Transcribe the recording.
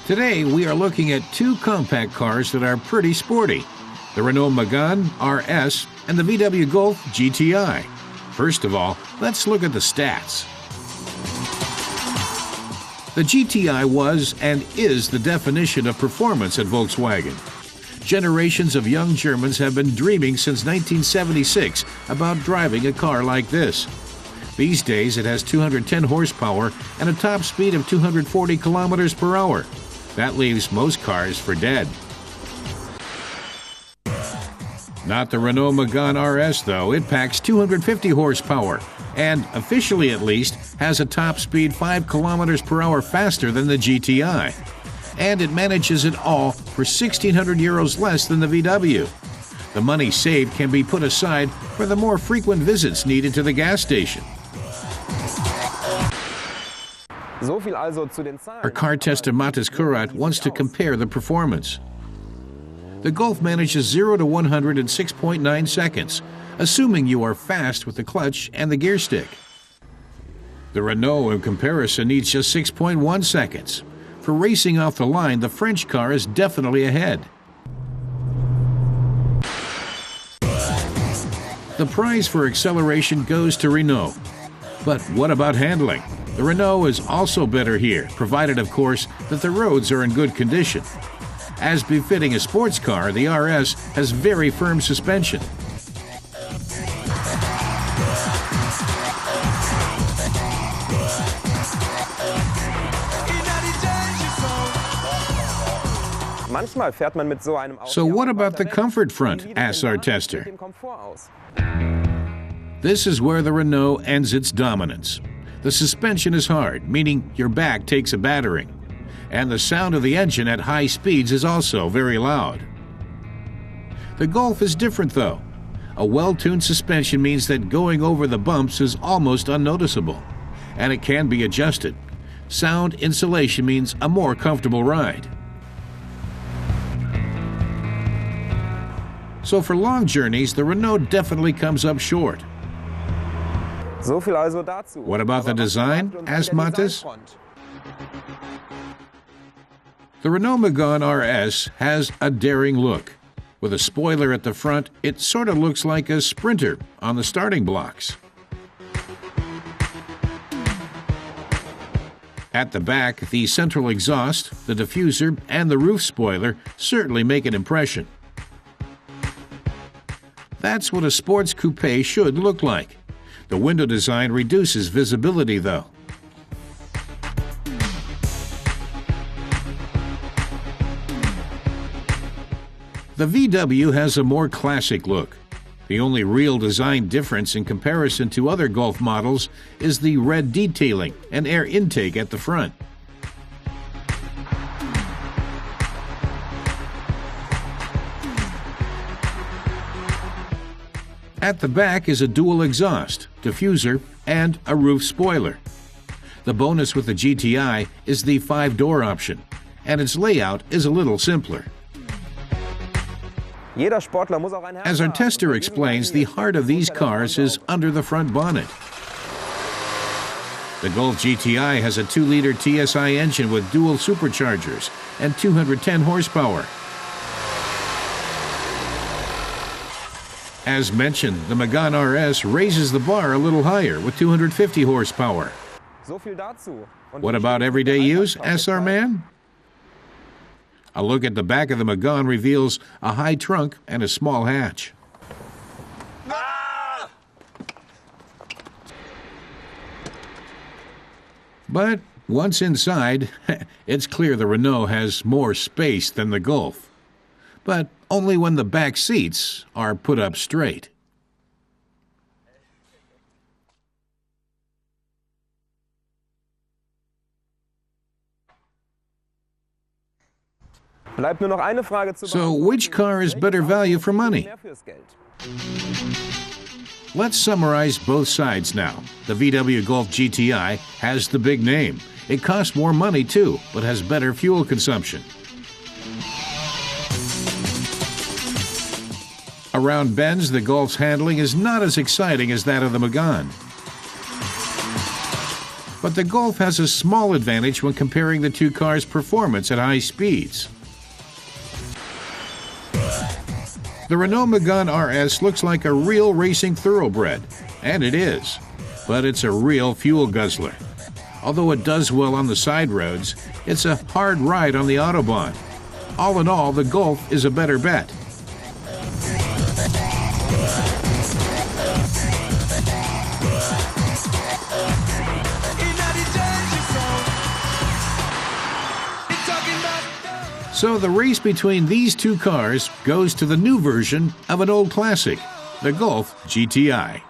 Today, we are looking at two compact cars that are pretty sporty, the Renault Mégane RS and the VW Golf GTI. First of all, let's look at the stats. The GTI was and is the definition of performance at Volkswagen. Generations of young Germans have been dreaming since 1976 about driving a car like this. These days, it has 210 horsepower and a top speed of 240 kilometers per hour. That leaves most cars for dead. Not the Renault Mégane RS, though. It packs 250 horsepower and, officially at least, has a top speed 5 kilometers per hour faster than the GTI. And it manages it all for 1,600 euros less than the VW. The money saved can be put aside for the more frequent visits needed to the gas station. Our car tester Matis Kurat wants to compare the performance. The Golf manages 0 to 100 in 6.9 seconds, assuming you are fast with the clutch and the gear stick. The Renault, in comparison, needs just 6.1 seconds. For racing off the line, the French car is definitely ahead. The prize for acceleration goes to Renault. But what about handling? The Renault is also better here, provided, of course, that the roads are in good condition. As befitting a sports car, the RS has very firm suspension. So what about the comfort front, asks our tester. This is where the Renault ends its dominance. The suspension is hard, meaning your back takes a battering. And the sound of the engine at high speeds is also very loud. The Golf is different, though. A well-tuned suspension means that going over the bumps is almost unnoticeable, and it can be adjusted. Sound insulation means a more comfortable ride. So for long journeys, the Renault definitely comes up short. What about the design? Asked Matis. The Renault Mégane RS has a daring look. With a spoiler at the front, it sort of looks like a Sprinter on the starting blocks. At the back, the central exhaust, the diffuser, and the roof spoiler certainly make an impression. That's what a sports coupe should look like. The window design reduces visibility, though. The VW has a more classic look. The only real design difference in comparison to other Golf models is the red detailing and air intake at the front. At the back is a dual exhaust, diffuser, and a roof spoiler. The bonus with the GTI is the 5-door option, and its layout is a little simpler. As our tester explains, the heart of these cars is under the front bonnet. The Golf GTI has a 2-liter TSI engine with dual superchargers and 210 horsepower. As mentioned, the Mégane RS raises the bar a little higher with 250 horsepower. What about everyday use, asks our man? A look at the back of the Mégane reveals a high trunk and a small hatch. But once inside, it's clear the Renault has more space than the Golf. But only when the back seats are put up straight. So which car is better value for money? Let's summarize both sides now. The VW Golf GTI has the big name. It costs more money too, but has better fuel consumption. Around bends, the Golf's handling is not as exciting as that of the Mégane. But the Golf has a small advantage when comparing the two cars' performance at high speeds. The Renault Mégane RS looks like a real racing thoroughbred, and it is. But it's a real fuel guzzler. Although it does well on the side roads, it's a hard ride on the Autobahn. All in all, the Golf is a better bet. So the race between these two cars goes to the new version of an old classic, the Golf GTI.